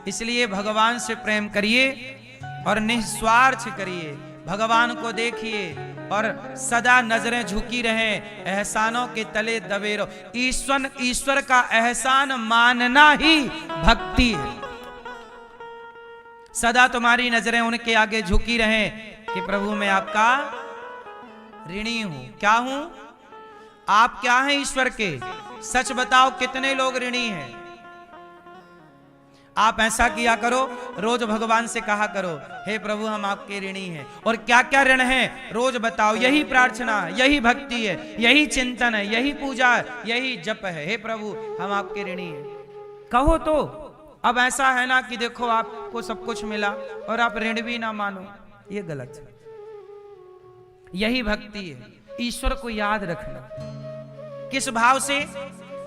इसलिए भगवान से प्रेम करिए और निस्वार्थ करिए, भगवान को देखिए और सदा नजरें झुकी रहें, एहसानों के तले दबे रहो। ईश्वर का एहसान मानना ही भक्ति है। सदा तुम्हारी नजरें उनके आगे झुकी रहें कि प्रभु मैं आपका ऋणी हूं। क्या हूं? आप क्या हैं ईश्वर के? सच बताओ, कितने लोग ऋणी हैं? आप ऐसा किया करो, रोज भगवान से कहा करो, हे प्रभु हम आपके ऋणी हैं। और क्या क्या ऋण है रोज बताओ। यही प्रार्थना, यही भक्ति है, यही चिंतन है, यही पूजा है, यही जप है। हे प्रभु हम आपके ऋणी हैं, कहो तो। अब ऐसा है ना कि देखो आपको सब कुछ मिला और आप ऋण भी ना मानो, ये गलत है। यही भक्ति है, ईश्वर को याद रखना। किस भाव से?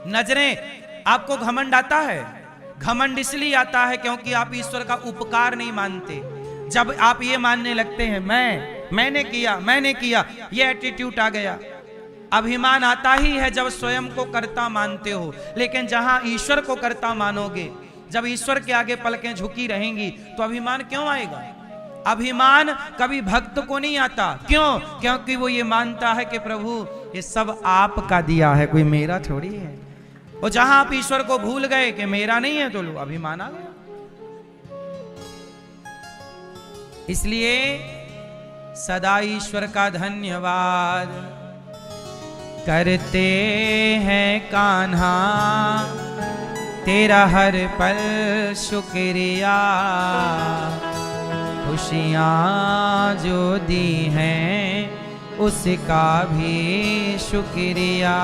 नजरें, आपको घमंड आता है? घमंड इसलिए आता है क्योंकि आप ईश्वर का उपकार नहीं मानते। जब आप ये मानने लगते हैं मैंने किया, ये एटीट्यूड आ गया। अभिमान आता ही है जब स्वयं को कर्ता मानते हो। लेकिन जहां ईश्वर को कर्ता मानोगे, जब ईश्वर के आगे पलकें झुकी रहेंगी, तो अभिमान क्यों आएगा? अभिमान कभी भक्त को नहीं आता। क्यों? क्योंकि वो ये मानता है कि प्रभु ये सब आपका दिया है, कोई मेरा थोड़ी है। और जहां आप ईश्वर को भूल गए कि मेरा नहीं है, तो लो अभिमान आ गया। इसलिए सदा ईश्वर का धन्यवाद करते हैं कान्हा, तेरा हर पल शुक्रिया। खुशियाँ जो दी हैं उसका भी शुक्रिया।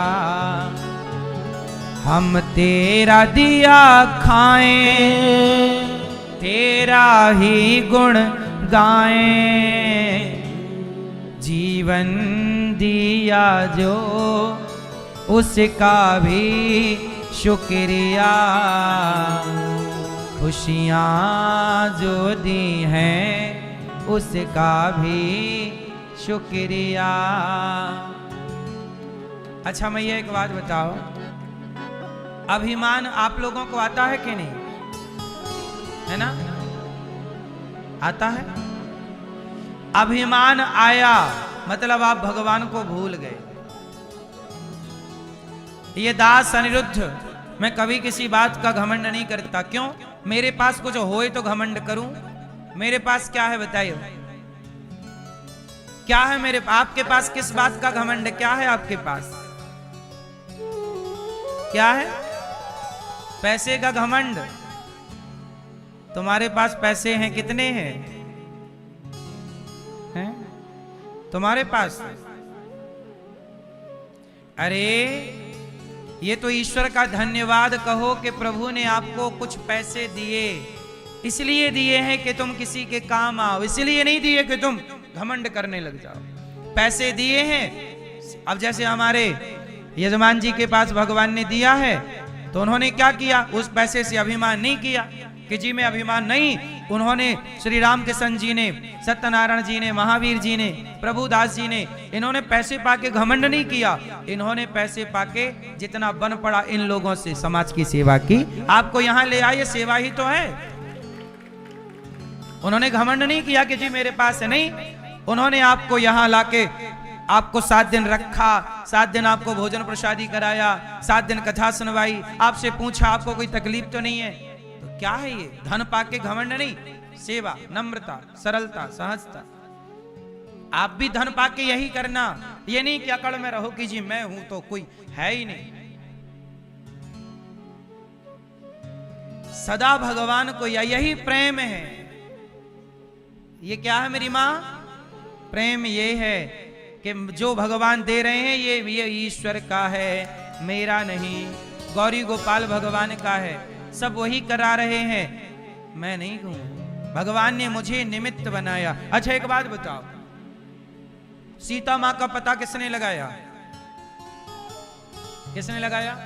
हम तेरा दिया खाएं, तेरा ही गुण गाएं। जीवन दिया जो उसका भी शुक्रिया। खुशियाँ जो दी हैं उसका भी शुक्रिया। अच्छा मैं ये एक बात बताओ, अभिमान आप लोगों को आता है कि नहीं? है ना? आता है। अभिमान आया मतलब आप भगवान को भूल गए। ये दास अनिरुद्ध, मैं कभी किसी बात का घमंड नहीं करता। क्यों? मेरे पास कुछ होए तो घमंड करूं? मेरे पास क्या है बताइए? क्या है मेरे? आपके पास किस बात का घमंड? क्या है आपके पास? क्या है? पैसे का घमंड। तुम्हारे पास पैसे हैं? कितने हैं? हैं? तुम्हारे पास? अरे ये तो ईश्वर का धन्यवाद कहो कि प्रभु ने आपको कुछ पैसे दिए। इसलिए दिए हैं कि तुम किसी के काम आओ, इसलिए नहीं दिए कि तुम घमंड करने लग जाओ। पैसे दिए हैं। अब जैसे हमारे यजमान जी के पास भगवान ने दिया है, तो उन्होंने क्या किया? उस पैसे से अभिमान नहीं किया कि जी मैं अभिमान नहीं। उन्होंने श्री रामकृष्ण जी ने, सत्यनारायण जी ने, महावीर जी ने, प्रभुदास जी ने, इन्होंने पैसे पाके घमंड नहीं किया। इन्होंने पैसे पाके जितना बन पड़ा इन लोगों से समाज की सेवा की। आपको यहां ले आए, सेवा ही तो है। उन्होंने घमंड नहीं किया कि जी मेरे पास है, नहीं। उन्होंने आपको यहां लाके आपको 7 दिन रखा, 7 दिन आपको भोजन प्रसादी कराया, 7 दिन कथा सुनवाई, आपसे पूछा आपको कोई तकलीफ तो नहीं है। तो क्या है ये? धन पाके घमंड नहीं, सेवा, नम्रता, सरलता, सहजता। आप भी धन पाके यही करना। ये नहीं कि अकड़ में रहो कि जी मैं हूं तो कोई है ही नहीं। सदा भगवान को यही प्रेम है। ये क्या है मेरी माँ? प्रेम ये है कि जो भगवान दे रहे हैं ये ईश्वर का है, मेरा नहीं। गौरी गोपाल भगवान का है, सब वही करा रहे हैं, मैं नहीं हूं। भगवान ने मुझे निमित्त बनाया। अच्छा एक बात बताओ, सीता मां का पता किसने लगाया? किसने लगाया?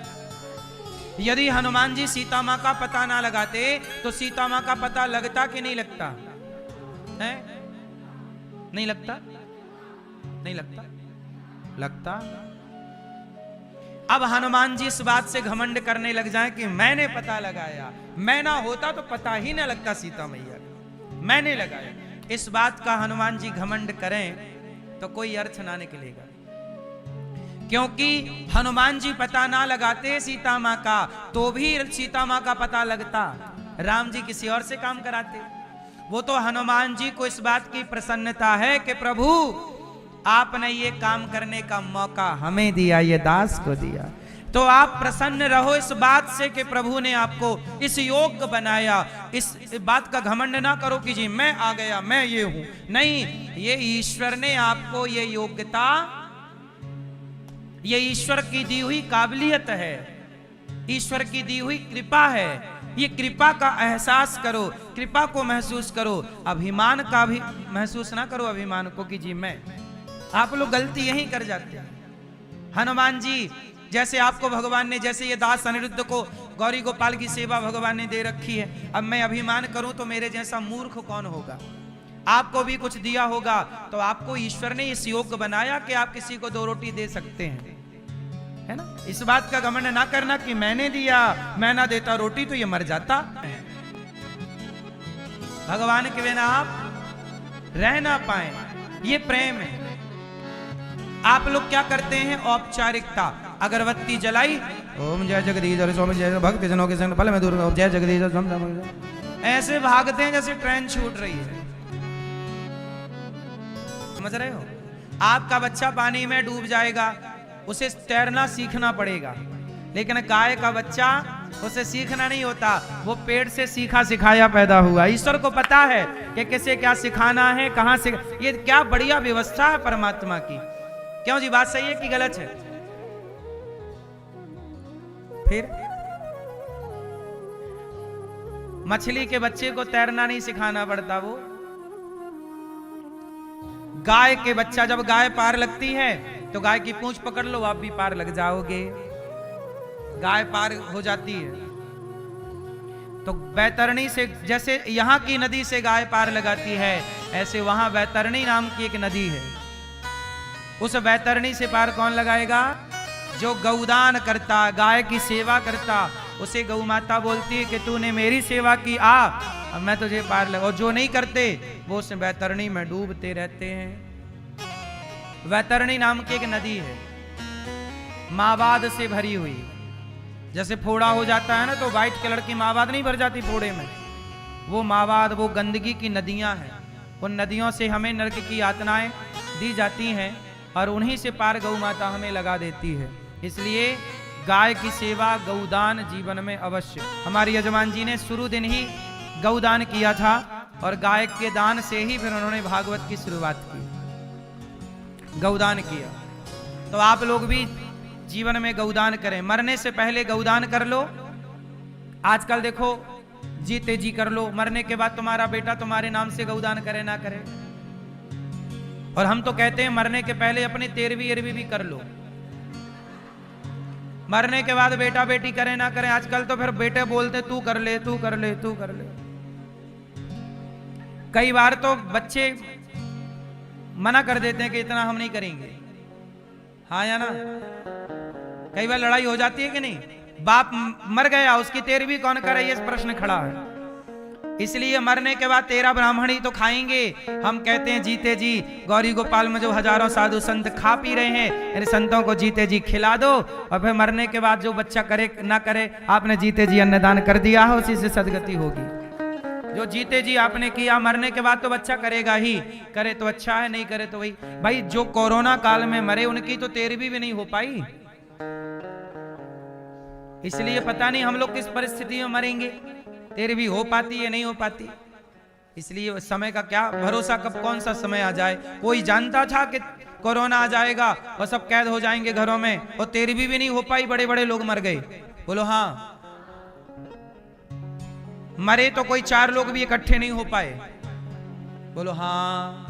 यदि हनुमान जी सीता मां का पता ना लगाते तो सीता मां का पता लगता कि नहीं लगता? है? नहीं लगता? नहीं लगता? लगता। अब हनुमान जी इस बात से घमंड करने लग जाएं कि मैंने पता लगाया, मैं ना होता तो पता ही ना लगता सीता मैया, मैंने लगाया। इस बात का हनुमान जी घमंड करें तो कोई अर्थ ना निकलेगा, क्योंकि हनुमान जी पता ना लगाते सीता माँ का तो भी सीता माँ का पता लगता, राम जी किसी और से काम कराते। वो तो हनुमान जी को इस बात की प्रसन्नता है कि प्रभु आपने ये काम करने का मौका हमें दिया, ये दास को दिया, तो आप प्रसन्न रहो इस बात से कि प्रभु ने आपको इस योग्य बनाया। इस बात का घमंड ना करो कि जी मैं आ गया, मैं ये हूं, नहीं, ये ईश्वर ने आपको ये योग्यता, ये ईश्वर की दी हुई काबिलियत है, ईश्वर की दी हुई कृपा है। ये कृपा का एहसास करो, कृपा को महसूस करो, अभिमान का भी महसूस ना करो, अभिमान को कि जी मैं। आप लोग गलती यही कर जाते हैं। हनुमान जी जैसे आपको भगवान ने, जैसे ये दास अनिरुद्ध को गौरी गोपाल की सेवा भगवान ने दे रखी है, अब मैं अभिमान करूं तो मेरे जैसा मूर्ख कौन होगा। आपको भी कुछ दिया होगा तो आपको ईश्वर ने इस योग्य बनाया कि आप किसी को 2 रोटी दे सकते हैं, है ना। इस बात का घमंड ना करना कि मैंने दिया, मैं ना देता रोटी तो ये मर जाता। भगवान के बिना आप रह ना पाए, ये प्रेम है। आप लोग क्या करते हैं, औपचारिकता, अगरबत्ती जलाई, ओम जय जगदीश स्वामी जय भक्त जनों के संग फल में दूर, जय जगदीश, ऐसे भागते हैं जैसे ट्रेन छूट रही है। समझ रहे हो। आपका बच्चा पानी में डूब जाएगा, उसे तैरना सीखना पड़ेगा, लेकिन गाय का बच्चा, उसे सीखना नहीं होता, वो पेड़ से सीखा सिखाया पैदा हुआ। ईश्वर को पता है कि किसे क्या सिखाना है, कहां से। ये क्या बढ़िया व्यवस्था है परमात्मा की। क्यों जी, बात सही है कि गलत है। फिर मछली के बच्चे को तैरना नहीं सिखाना पड़ता, वो गाय के बच्चा, जब गाय पार लगती है तो गाय की पूंछ पकड़ लो, आप भी पार लग जाओगे। गाय पार हो जाती है तो बैतरणी से, जैसे यहां की नदी से गाय पार लगाती है, ऐसे वहां बैतरणी नाम की एक नदी है, उस बैतरणी से पार कौन लगाएगा, जो गौदान करता, गाय की सेवा करता, उसे गौ माता बोलती है कि तूने मेरी सेवा की, आ अब मैं तुझे पार लगा। और जो नहीं करते वो उस बैतरणी में डूबते रहते हैं। बैतरणी नाम की एक नदी है, मावाद से भरी हुई। जैसे फोड़ा हो जाता है ना तो व्हाइट कलर की मावाद नहीं भर जाती फोड़े में, वो मावाद, वो गंदगी की नदियां हैं। उन नदियों से हमें नरक की यातनाएं दी जाती हैं और उन्हीं से पार गौ माता हमें लगा देती है। इसलिए गाय की सेवा, गौदान जीवन में अवश्य। हमारे यजमान जी ने शुरू दिन ही गौदान किया था और गाय के दान से ही फिर उन्होंने भागवत की शुरुआत की, गौदान किया। तो आप लोग भी जीवन में गौदान करें, मरने से पहले गौदान कर लो। आजकल देखो जीते जी कर लो, मरने के बाद तुम्हारा बेटा तुम्हारे नाम से गौदान करे ना करे। और हम तो कहते हैं मरने के पहले अपनी 13वीं 11वीं भी कर लो, मरने के बाद बेटा बेटी करे ना करे। आजकल तो फिर बेटे बोलते तू कर ले, तू कर ले, तू कर ले। कई बार तो बच्चे मना कर देते हैं कि इतना हम नहीं करेंगे, हाँ या ना। कई बार लड़ाई हो जाती है कि नहीं, बाप मर गया उसकी 13वीं कौन करे, ये प्रश्न खड़ा है। इसलिए मरने के बाद 13 ब्राह्मण ही तो खाएंगे। हम कहते हैं जीते जी गौरी गोपाल में जो हजारों साधु संत खा पी रहे हैं, इन संतों को जीते जी खिला दो। और फिर मरने के बाद जो बच्चा करे ना करे, आपने जीते जी अन्नदान कर दिया है, उसी से सदगति होगी। जो जीते जी आपने किया, मरने के बाद तो बच्चा करेगा ही, करे तो अच्छा है, नहीं करे तो वही। भाई जो कोरोना काल में मरे उनकी तो 13वीं भी नहीं हो पाई। इसलिए पता नहीं हम लोग किस परिस्थिति में मरेंगे, 13वीं हो पाती है नहीं हो पाती। इसलिए समय का क्या भरोसा, कब कौन सा समय आ जाए। कोई जानता था कि कोरोना आ जाएगा और सब कैद हो जाएंगे घरों में, और 13वीं भी नहीं हो पाई, बड़े बड़े लोग मर गए। बोलो हाँ, मरे तो कोई 4 लोग भी इकट्ठे नहीं हो पाए। बोलो हाँ।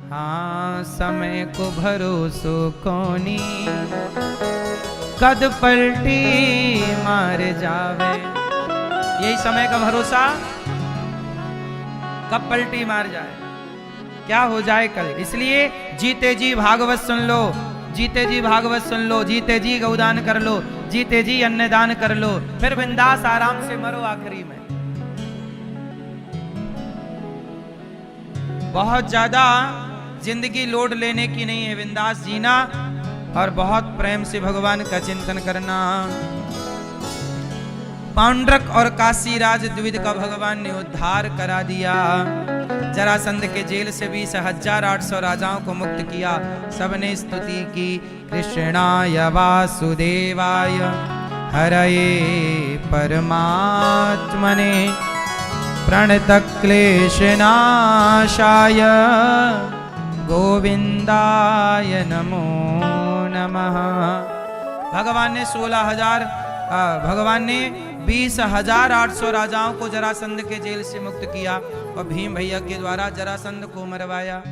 हाँ समय को भरोसो कोनी, कद पलटी मार जावे। यही समय का भरोसा, कब पलटी मार जाए, क्या हो जाए कल। इसलिए जीते जी भागवत सुन लो, जीते जी भागवत सुन लो, जीते जी गौदान कर लो, जीते जी अन्नदान कर लो, फिर बिंदास आराम से मरो आखिरी में। बहुत ज्यादा जिंदगी लोड लेने की नहीं है, बिंदास जीना और बहुत प्रेम से भगवान का चिंतन करना। पांडुरक और काशीराज द्विविद का भगवान ने उद्धार करा दिया। जरासंध के जेल से 20,800 राजाओं को मुक्त किया। सबने स्तुति की, कृष्णाय वासुदेवाय हरये परमात्मने प्रणतक्लेशनाशाय गोविंदाय नमो नमः। भगवान ने 20,800 राजाओं को जरासंध के जेल से मुक्त किया और भीम भैया के द्वारा जरासंध को मरवाया।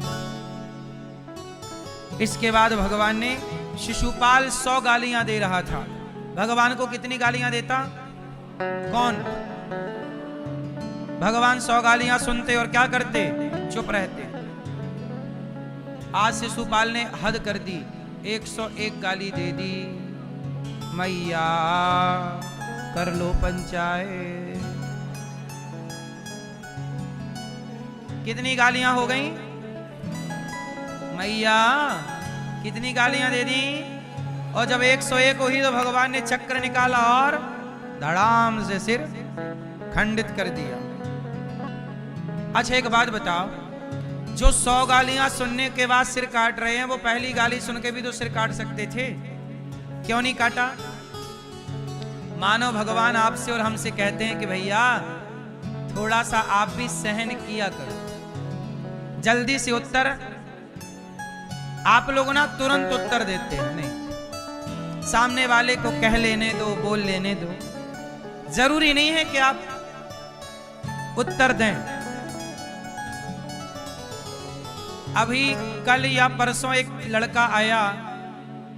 इसके बाद भगवान ने शिशुपाल 100 गालियां दे रहा था। भगवान को कितनी गालियां देता? कौन? भगवान 100 गालियां सुनते और क्या करते? चुप रहते। आज शिशुपाल ने हद कर दी, 101 गाली दे दी। मैया कर लो पंचायत। कितनी गालियां हो गई? मैया कितनी गालियां दे दी? और जब 101 हुई तो भगवान ने चक्र निकाला और धड़ाम से सिर खंडित कर दिया। अच्छा एक बात बताओ, जो 100 गालियां सुनने के बाद सिर काट रहे हैं, वो पहली गाली सुन के भी तो सिर काट सकते थे, क्यों नहीं काटा? मानो भगवान आपसे और हमसे कहते हैं कि भैया थोड़ा सा आप भी सहन किया करो। जल्दी से उत्तर आप लोग ना तुरंत उत्तर देते हैं, नहीं, सामने वाले को कह लेने दो, बोल लेने दो। जरूरी नहीं है कि आप उत्तर दें। अभी कल या परसों एक लड़का आया,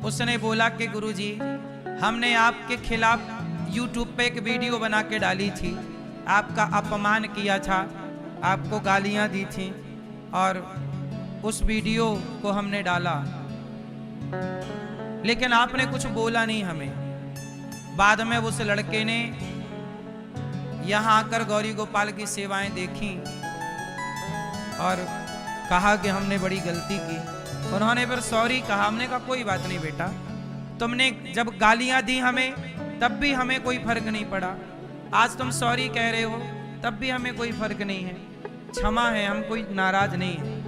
उसने बोला कि गुरुजी हमने आपके खिलाफ YouTube पे एक वीडियो बना के डाली थी, आपका अपमान किया था, आपको गालियां दी थी और उस वीडियो को हमने डाला, लेकिन आपने कुछ बोला नहीं हमें। बाद में उस लड़के ने यहाँ आकर गौरी गोपाल की सेवाएं देखी और कहा कि हमने बड़ी गलती की। उन्होंने फिर सॉरी कहा। हमने कहा कोई बात नहीं बेटा, तुमने जब गालियां दी हमें तब भी हमें कोई फर्क नहीं पड़ा, आज तुम सॉरी कह रहे हो तब भी हमें कोई फर्क नहीं है, क्षमा है, हम कोई नाराज नहीं है,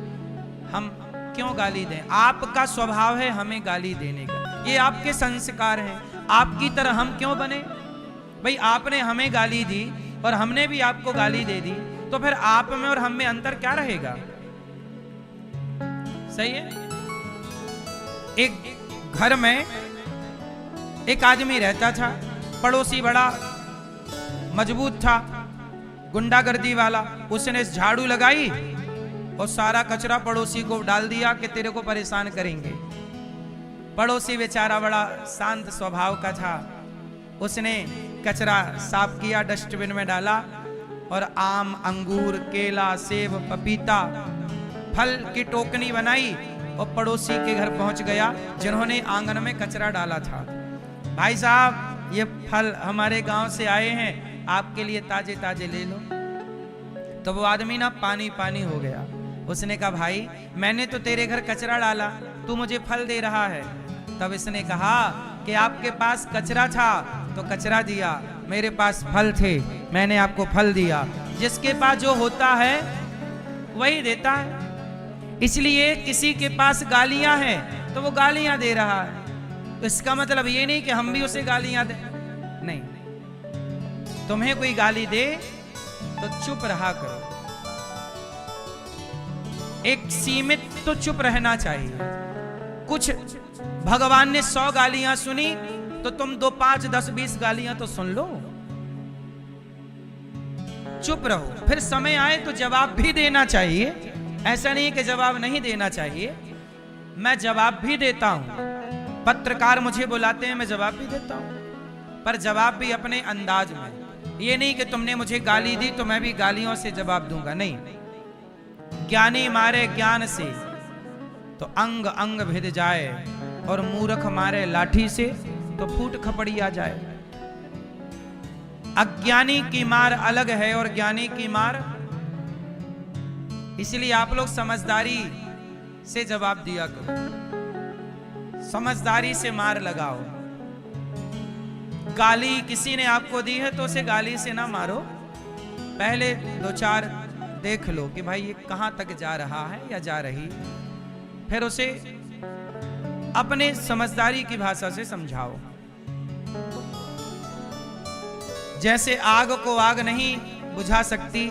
हम क्यों गाली दें? आपका स्वभाव है हमें गाली देने का, ये आपके संस्कार हैं, आपकी तरह हम क्यों बने? भाई आपने हमें गाली दी और हमने भी आपको गाली दे दी, तो फिर आप में और हम में अंतर क्या रहेगा? सही है। एक घर में एक आदमी रहता था, पड़ोसी बड़ा मजबूत था, गुंडागर्दी वाला। उसने झाड़ू लगाई और सारा कचरा पड़ोसी को डाल दिया कि तेरे को परेशान करेंगे। पड़ोसी बेचारा बड़ा शांत स्वभाव का था, उसने कचरा साफ किया, डस्टबिन में डाला और आम, अंगूर, केला, सेब, पपीता, फल की टोकनी बनाई और पड़ोसी के घर पहुंच गया जिन्होंने आंगन में कचरा डाला था। भाई साहब ये फल हमारे गांव से आए हैं, आपके लिए ताजे ताजे ले लो। तो वो आदमी ना पानी पानी हो गया। उसने कहा भाई मैंने तो तेरे घर कचरा डाला, तू मुझे फल दे रहा है। तब इसने कहा कि आपके पास कचरा था तो कचरा दिया, मेरे पास फल थे मैंने आपको फल दिया। जिसके पास जो होता है वही देता है। इसलिए किसी के पास गालियां हैं तो वो गालियां दे रहा है, तो इसका मतलब ये नहीं कि हम भी उसे गालियां दें, नहीं। तुम्हें कोई गाली दे तो चुप रहा करो, एक सीमित तो चुप रहना चाहिए। कुछ भगवान ने 100 गालियां सुनी तो तुम 2, 5, 10, 20 गालियां तो सुन लो, चुप रहो। फिर समय आए तो जवाब भी देना चाहिए, ऐसा नहीं कि जवाब नहीं देना चाहिए। मैं जवाब भी देता हूं, पत्रकार मुझे बुलाते हैं मैं जवाब भी देता हूं, पर जवाब भी अपने अंदाज में। ये नहीं कि तुमने मुझे गाली दी तो मैं भी गालियों से जवाब दूंगा, नहीं। ज्ञानी मारे ज्ञान से तो अंग अंग भिद जाए, और मूर्ख मारे लाठी से तो फूट खपड़ी आ जाए। अज्ञानी की मार अलग है और ज्ञानी की मार, इसलिए आप लोग समझदारी से जवाब दिया करो, समझदारी से मार लगाओ। गाली किसी ने आपको दी है तो उसे गाली से ना मारो, पहले दो चार देख लो कि भाई ये कहां तक जा रहा है या जा रही, फिर उसे अपने समझदारी की भाषा से समझाओ। जैसे आग को आग नहीं बुझा सकती,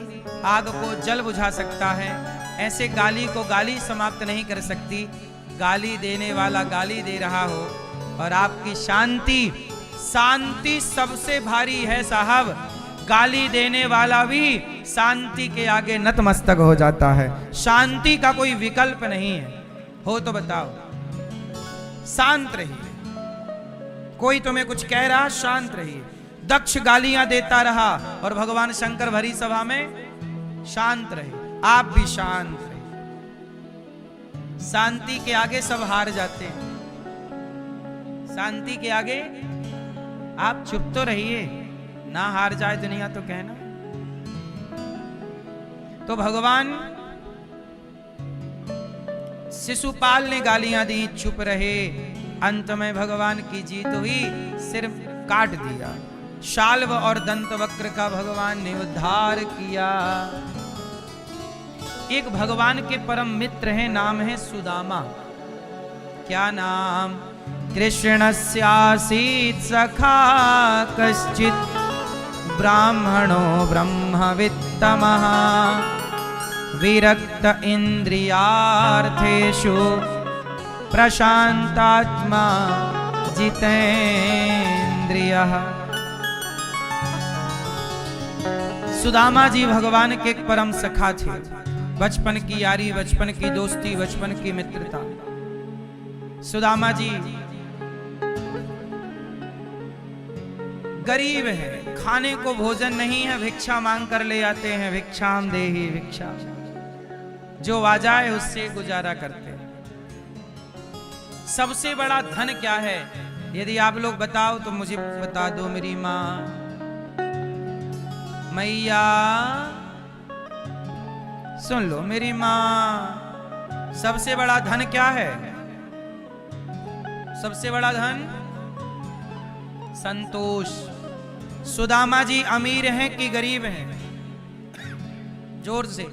आग को जल बुझा सकता है, ऐसे गाली को गाली समाप्त नहीं कर सकती। गाली देने वाला गाली दे रहा हो और आपकी शांति, शांति सबसे भारी है साहब। गाली देने वाला भी शांति के आगे नतमस्तक हो जाता है। शांति का कोई विकल्प नहीं है। हो तो बताओ, शांत रहिए। कोई तुम्हें कुछ कह रहा, शांत रहिए। दक्ष गालियां देता रहा और भगवान शंकर भरी सभा में शांत रहे। आप भी शांत रहिए। शांति के आगे सब हार जाते हैं। शांति के आगे आप चुप तो रहिए, ना हार जाए दुनिया तो कहना। तो भगवान शिशुपाल ने गालियां दी, चुप रहे। अंत में भगवान की जीत हुई, सिर काट दिया। शाल्व और दंतवक्र का भगवान ने उद्धार किया। एक भगवान के परम मित्र हैं, नाम है सुदामा। क्या नाम? कृष्णस्यासीत् सखा कश्चित् ब्राह्मणो ब्रह्मवित्तमः विरक्त इंद्रियार्थेषु प्रशांतात्मा जितेन्द्रियः। सुदामा जी भगवान के एक परम सखा थे। बचपन की यारी, बचपन की दोस्ती, बचपन की मित्रता। सुदामा जी गरीब है, खाने को भोजन नहीं है, भिक्षा मांग कर ले आते हैं। भिक्षाम देहि भिक्षा, जो आ जाए उससे गुजारा करते हैं। सबसे बड़ा धन क्या है? यदि आप लोग बताओ तो मुझे बता दो। मेरी माँ, मैया सुन लो, मेरी माँ। सबसे बड़ा धन क्या है? सबसे बड़ा धन संतोष। सुदामा जी अमीर हैं कि गरीब हैं? जोर से।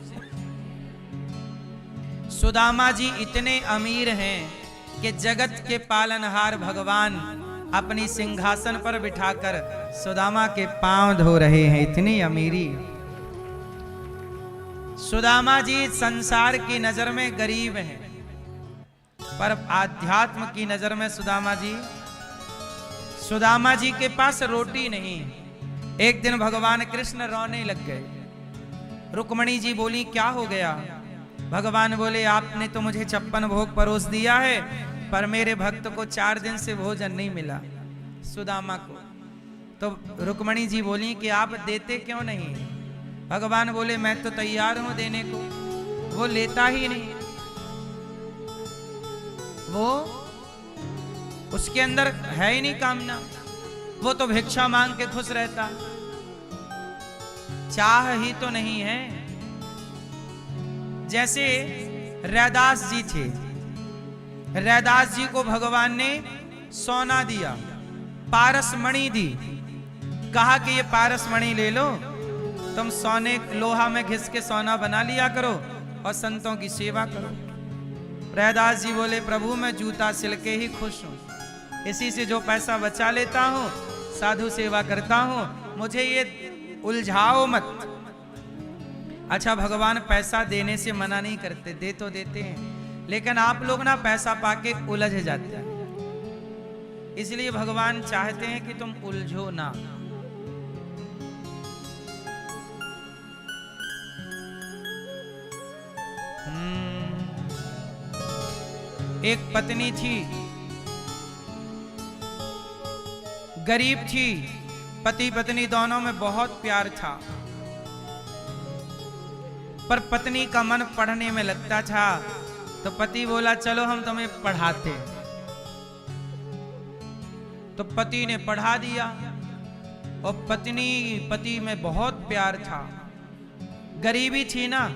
सुदामा जी इतने अमीर हैं कि जगत के पालनहार भगवान अपनी सिंहासन पर बिठाकर सुदामा के पांव धो रहे हैं। इतनी अमीरी। सुदामा जी संसार की नजर में गरीब हैं, पर आध्यात्म की नजर में सुदामा जी के पास रोटी नहीं। एक दिन भगवान कृष्ण रोने लग गए। रुक्मणी जी बोली, क्या हो गया? भगवान बोले, आपने तो मुझे 56 भोग परोस दिया है, पर मेरे भक्त को 4 दिन से भोजन नहीं मिला, सुदामा को। तो रुक्मणी जी बोली कि आप देते क्यों नहीं? भगवान बोले, मैं तो तैयार हूं देने को। वो लेता ही नहीं। वो, उसके अंदर है ही नहीं कामना। वो तो भिक्षा मांग के खुश रहता, चाह ही तो नहीं है। जैसे रैदास जी थे। रैदास जी को भगवान ने सोना दिया, पारसमणि दी। कहा कि ये पारसमणि ले लो, तुम सोने लोहा में घिस के सोना बना लिया करो और संतों की सेवा करो। रैदास जी बोले, प्रभु मैं जूता सिल के ही खुश हूं, इसी से जो पैसा बचा लेता हूं साधु सेवा करता हूं, मुझे ये उलझाओ मत। अच्छा, भगवान पैसा देने से मना नहीं करते, दे तो देते हैं, लेकिन आप लोग ना पैसा पाके उलझ जाते हैं। इसलिए भगवान चाहते हैं कि तुम उलझो ना। एक पत्नी थी, गरीब थी। पति पत्नी दोनों में बहुत प्यार था, पर पत्नी का मन पढ़ने में लगता था। तो पति बोला, चलो हम तुम्हें पढ़ाते। तो पति ने पढ़ा दिया और पति में बहुत प्यार था, गरीबी थी ना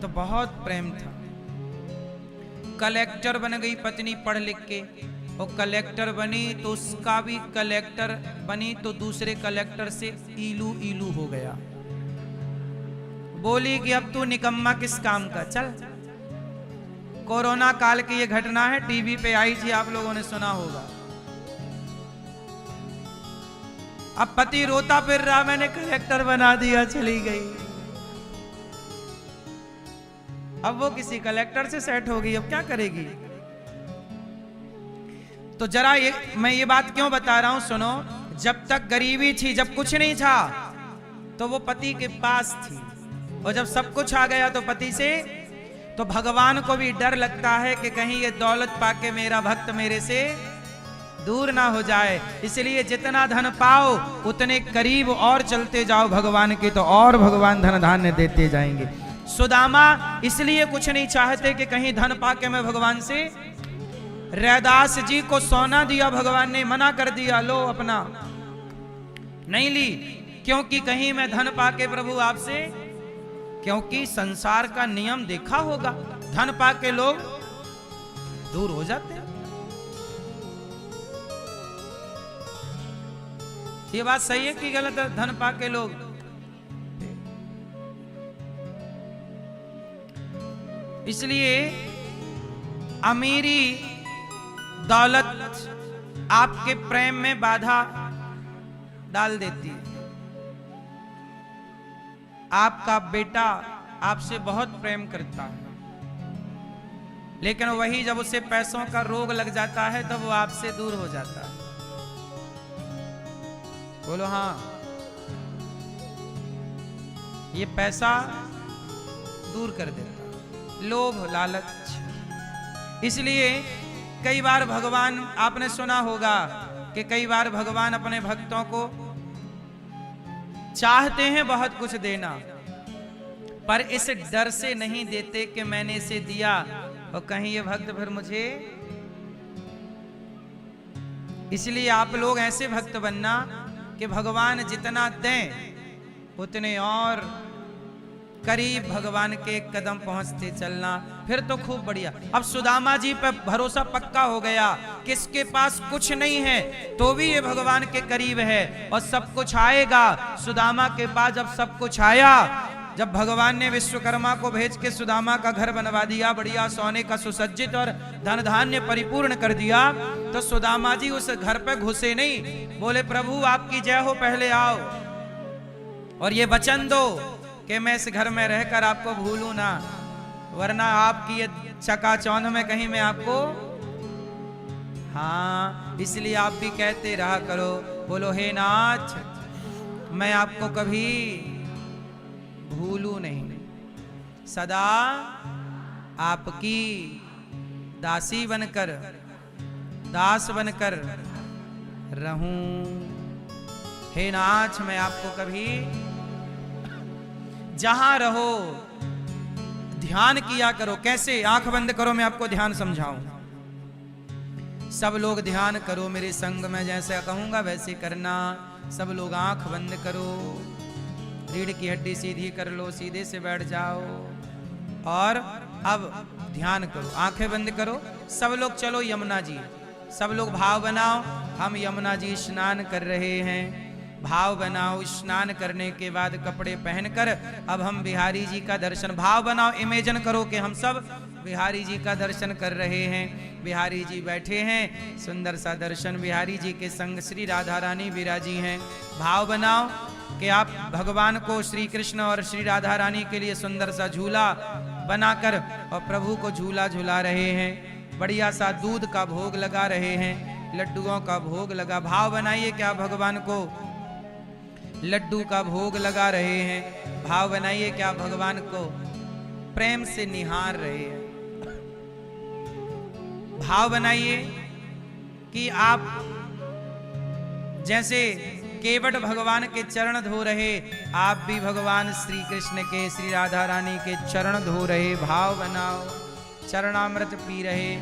तो बहुत प्रेम था। कलेक्टर बन गई पत्नी पढ़ लिख के, और कलेक्टर बनी तो उसका भी कलेक्टर बनी तो दूसरे कलेक्टर से ईलू ईलू हो गया। बोली कि अब तू निकम्मा किस काम का, चल। कोरोना काल की ये घटना है, टीवी पे आई थी, आप लोगों ने सुना होगा। अब पति रोता फिर रहा, मैंने कलेक्टर बना दिया, चली गई। अब वो किसी कलेक्टर से सेट हो गई, अब क्या करेगी। तो जरा मैं ये बात क्यों बता रहा हूं, सुनो। जब तक गरीबी थी, जब कुछ नहीं था, तो वो पति के पास थी, और जब सब कुछ आ गया तो पति से, तो भगवान को भी डर लगता है कि कहीं ये दौलत पाके मेरा भक्त मेरे से दूर ना हो जाए। इसलिए जितना धन पाओ उतने करीब और चलते जाओ भगवान के, तो और भगवान धन धान्य देते जाएंगे। सुदामा इसलिए कुछ नहीं चाहते कि कहीं धन पाके मैं भगवान से। रैदास जी को सोना दिया भगवान ने, मना कर दिया, लो अपना, नहीं ली, क्योंकि कहीं मैं धन पाके प्रभु आपसे, क्योंकि संसार का नियम देखा होगा, धन पाके लोग दूर हो जाते हैं। ये बात सही है कि गलत है, धन पाके लोग। इसलिए अमीरी दौलत आपके प्रेम में बाधा डाल देती है। आपका बेटा आपसे बहुत प्रेम करता है, लेकिन वही जब उसे पैसों का रोग लग जाता है तब वो आपसे दूर हो जाता है। बोलो हाँ, ये पैसा दूर कर देता है, लोभ लालच। इसलिए कई बार भगवान, आपने सुना होगा कि कई बार भगवान अपने भक्तों को चाहते हैं बहुत कुछ देना, पर इस डर से नहीं देते कि मैंने इसे दिया और कहीं ये भक्त फिर मुझे। इसलिए आप लोग ऐसे भक्त बनना कि भगवान जितना दें उतने और करीब भगवान के कदम पहुंचते चलना, फिर तो खूब बढ़िया। अब सुदामा जी पर भरोसा पक्का हो गया, किसके पास कुछ नहीं है तो भी ये भगवान के करीब है और सब कुछ आएगा। सुदामा के पास जब सब कुछ आया, जब भगवान ने विश्वकर्मा को भेज के सुदामा का घर बनवा दिया, बढ़िया सोने का सुसज्जित और धन धान्य परिपूर्ण कर दिया, तो सुदामा जी उस घर पे घुसे नहीं, बोले प्रभु आपकी जय हो, पहले आओ और ये वचन दो कि मैं इस घर में रहकर आपको भूलूं ना, वरना आपकी ये चकाचौंध में कहीं मैं आपको। हाँ, इसलिए आप भी कहते रहा करो, बोलो हे नाथ मैं आपको कभी भूलूं नहीं, सदा आपकी दासी बनकर, दास बनकर रहूं। हे नाथ मैं आपको कभी, जहां रहो ध्यान किया करो। कैसे? आंख बंद करो, मैं आपको ध्यान समझाऊं। सब लोग ध्यान करो मेरे संग में, जैसे कहूंगा वैसे करना। सब लोग आंख बंद करो, रीढ़ की हड्डी सीधी कर लो, सीधे से बैठ जाओ और अब ध्यान करो। आंखें बंद करो सब लोग। चलो यमुना जी, सब लोग भाव बनाओ, हम यमुना जी स्नान कर रहे हैं। भाव बनाओ, स्नान करने के बाद कपड़े पहनकर अब हम बिहारी जी का दर्शन, भाव बनाओ, इमेजिन करो कि हम सब बिहारी जी का दर्शन कर रहे हैं। बिहारी जी बैठे हैं, सुंदर सा दर्शन, बिहारी जी के संग श्री राधा रानी विराजी हैं। भाव बनाओ कि आप भगवान को, श्री कृष्ण और श्री राधा रानी के लिए सुंदर सा झूला बनाकर और प्रभु को झूला झूला रहे हैं। बढ़िया सा दूध का भोग लगा रहे हैं, लड्डुओं का भोग लगा। भाव बनाइए कि आप भगवान को लड्डू का भोग लगा रहे हैं। भाव बनाइए कि आप भगवान को प्रेम से निहार रहे हैं। भाव बनाइए कि आप जैसे केवट भगवान के चरण धो रहे, आप भी भगवान श्री कृष्ण के, श्री राधा रानी के चरण धो रहे। भाव बनाओ, चरणामृत पी रहे,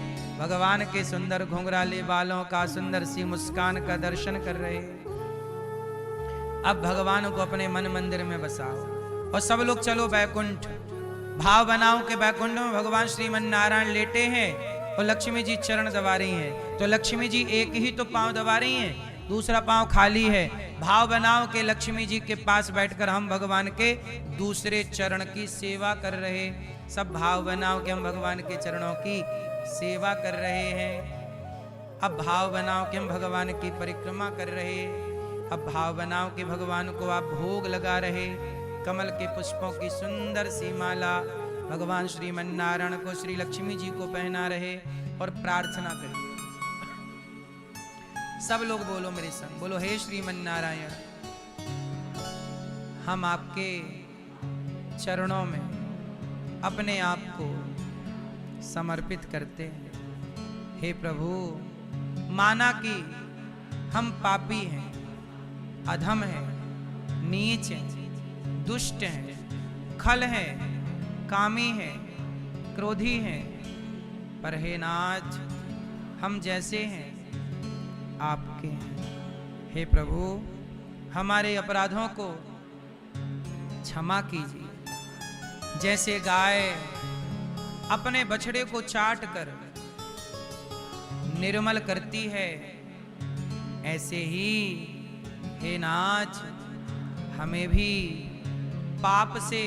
भगवान के सुंदर घुंघराले बालों का, सुंदर सी मुस्कान का दर्शन कर रहे। अब भगवान को अपने मन मंदिर में बसाओ और सब लोग चलो बैकुंठ। भाव बनाओ के बैकुंठ में भगवान श्रीमन नारायण लेटे हैं और लक्ष्मी जी चरण दबा रही हैं। तो लक्ष्मी जी एक ही तो पांव दबा रही हैं, दूसरा पांव खाली है। भाव बनाओ के लक्ष्मी जी के पास बैठकर हम भगवान के दूसरे चरण की सेवा कर रहे। सब भाव बनाओ कि हम भगवान के चरणों की सेवा कर रहे हैं। अब भाव बनाओ कि हम भगवान की परिक्रमा कर रहे। अब भाव बनाओ कि भगवान को आप भोग लगा रहे। कमल के पुष्पों की सुंदर सी माला भगवान श्रीमन नारायण को, श्री लक्ष्मी जी को पहना रहे और प्रार्थना करिए। सब लोग बोलो मेरे संग, बोलो हे श्रीमन नारायण, हम आपके चरणों में अपने आप को समर्पित करते हैं। हे प्रभु, माना कि हम पापी हैं, अधम हैं, नीच हैं, दुष्ट हैं, खल हैं, कामी हैं, क्रोधी हैं, पर हे नाथ, हम जैसे हैं आपके हैं। हे प्रभु, हमारे अपराधों को क्षमा कीजिए। जैसे गाय अपने बछड़े को चाट कर निर्मल करती है, ऐसे ही हे नाथ, हमें भी पाप से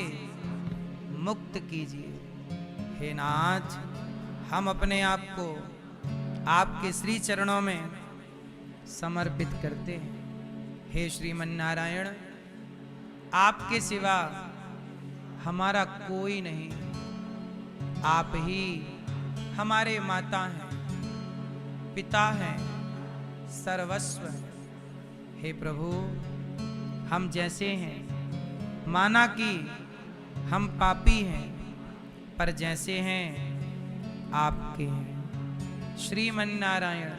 मुक्त कीजिए। हे नाथ, हम अपने आप को आपके श्री चरणों में समर्पित करते हैं। हे श्रीमन नारायण, आपके सिवा हमारा कोई नहीं, आप ही हमारे माता हैं, पिता हैं, सर्वस्व हैं। हे प्रभु, हम जैसे हैं, माना कि हम पापी हैं, पर जैसे हैं आपके हैं। श्रीमन नारायण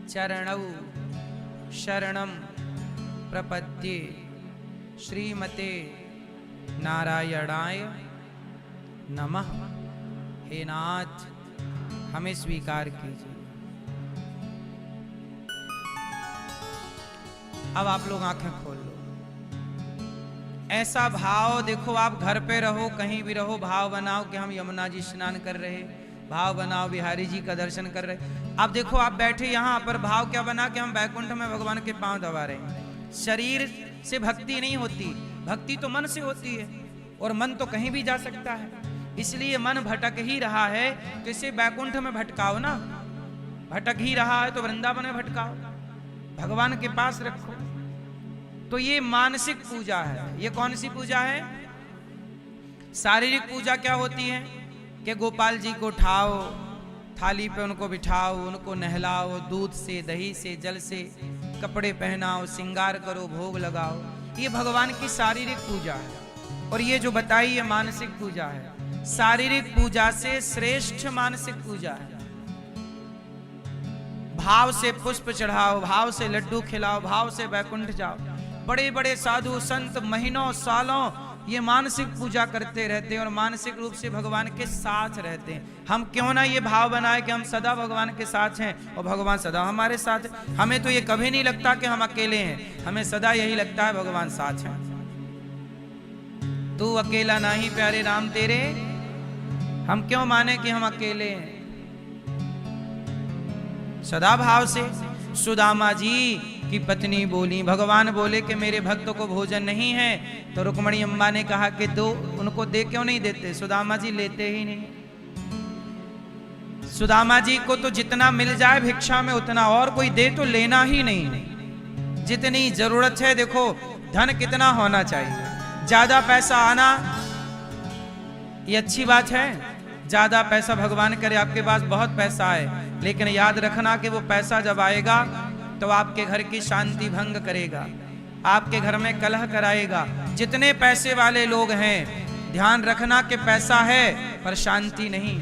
चरणौ शरणम प्रपद्ये, श्रीमते नारायणाय नमः। हे नाथ, हमें स्वीकार कीजिए। अब आप लोग आंखें खोल लो। ऐसा भाव देखो, आप घर पे रहो, कहीं भी रहो, भाव बनाओ कि हम यमुना जी स्नान कर रहे, भाव बनाओ बिहारी जी का दर्शन कर रहे। अब देखो, आप बैठे यहाँ पर, भाव क्या बना कि हम बैकुंठ में भगवान के पांव दबा रहे हैं। शरीर से भक्ति नहीं होती, भक्ति तो मन से होती है, और मन तो कहीं भी जा सकता है। इसलिए मन भटक ही रहा है तो इसे बैकुंठ में भटकाओ ना। भटक ही रहा है तो वृंदावन में भटकाओ, भगवान के पास रखो। तो ये मानसिक पूजा है। ये कौन सी पूजा है? शारीरिक पूजा क्या होती है कि गोपाल जी को उठाओ, थाली पे उनको बिठाओ, उनको नहलाओ, दूध से, दही से, जल से, कपड़े पहनाओ, श्रृंगार करो, भोग लगाओ। ये भगवान की शारीरिक पूजा है। और ये जो बताई ये मानसिक पूजा है। शारीरिक पूजा से श्रेष्ठ मानसिक पूजा है। भाव से पुष्प चढ़ाओ, भाव से लड्डू खिलाओ, भाव से बैकुंठ जाओ। बड़े बड़े साधु संत महीनों सालों ये मानसिक पूजा करते रहते हैं और मानसिक रूप से भगवान के साथ रहते हैं। हम क्यों ना ये भाव बनाए कि हम सदा भगवान के साथ हैं और भगवान सदा हमारे साथ है। हमें तो ये कभी नहीं लगता कि हम अकेले हैं, हमें सदा यही लगता है भगवान साथ है। तू अकेला नहीं प्यारे राम तेरे, हम क्यों माने कि हम अकेले हैं। सदा भाव से सुदामा जी की पत्नी बोली, भगवान बोले कि मेरे भक्त को भोजन नहीं है, तो रुक्मणी अम्बा ने कहा कि दो, उनको दे क्यों नहीं देते? सुदामा जी लेते ही नहीं। सुदामा जी को तो जितना मिल जाए भिक्षा में उतना, और कोई दे तो लेना ही नहीं। जितनी जरूरत है, देखो धन कितना होना चाहिए, ज्यादा पैसा आना ये अच्छी बात है। ज्यादा पैसा, भगवान करे आपके पास बहुत पैसा आए, लेकिन याद रखना कि वो पैसा जब आएगा तो आपके घर की शांति भंग करेगा, आपके घर में कलह कराएगा। जितने पैसे वाले लोग हैं, ध्यान रखना कि पैसा है पर शांति नहीं।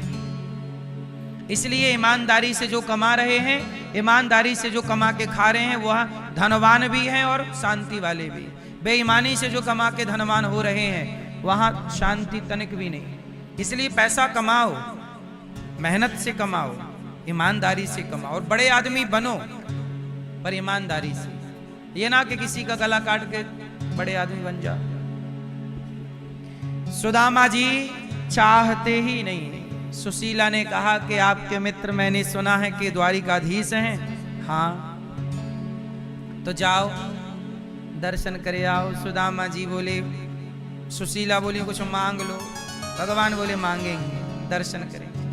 इसलिए ईमानदारी से जो कमा रहे हैं, ईमानदारी से जो कमा के खा रहे हैं, वह धनवान भी हैं और शांति वाले भी। बेईमानी से जो कमा के धनवान हो रहे हैं, वहां शांति तनिक भी नहीं। इसलिए पैसा कमाओ, मेहनत से कमाओ, ईमानदारी से कमाओ, और बड़े आदमी बनो पर ईमानदारी से। ये ना कि किसी का गला काट के बड़े आदमी बन जाओ। सुदामा जी चाहते ही नहीं। सुशीला ने कहा कि आपके मित्र मैंने सुना है कि द्वारिकाधीश हैं। हाँ, तो जाओ दर्शन करे आओ। सुदामा जी बोले, सुशीला बोली कुछ मांग लो। भगवान बोले मांगेंगे, दर्शन करेंगे।